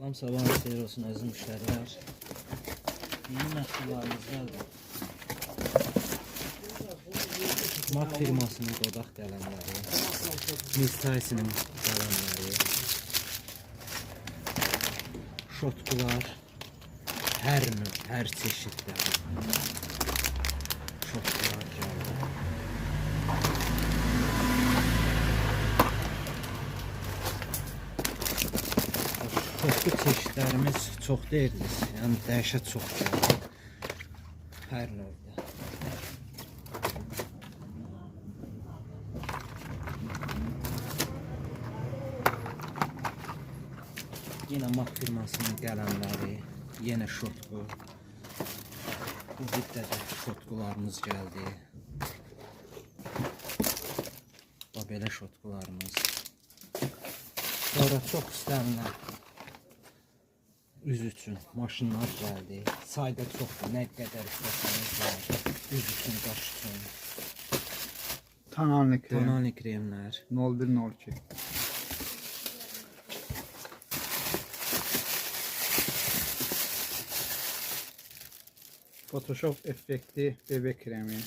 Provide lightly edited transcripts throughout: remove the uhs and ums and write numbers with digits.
Salam, sabahınız xeyir olsun əziz müştərilər. Yeni məhsullarımız gəldi. Mak firmasının dodaq qələmləri, Miss Tyson'ın qələmləri, şotkular, hər növ, hər çeşiddə şotkular gəldi. Şotku çeşidlərimiz çox deyildir, yəni dəhşət çox gəldi, hər növdə. Yine Mak firmasının qələmləri, yenə şotku. Bu viddə də şotkularımız gəldi. Bax belə şotkularımız. Sonra çox istənilən üz üçün maşınlar gəldi. Sayda çoxdur, nə qədər istəsəniz var. Üz üçün, qaş üçün. Tonalni krem. Tonalni kremlər. 0102. Photoshop effekti bebek kremi.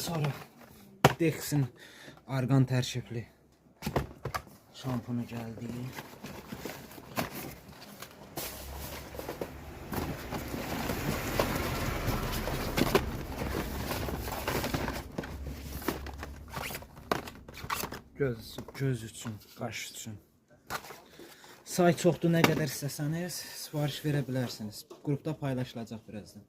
Sonra Dex'in argan tərkibli şampunu gəldi. Göz üçün, qaş üçün. Say çoxdur, nə qədər istəsəniz sifariş verə bilərsiniz. Qrupda paylaşılacaq birazdan.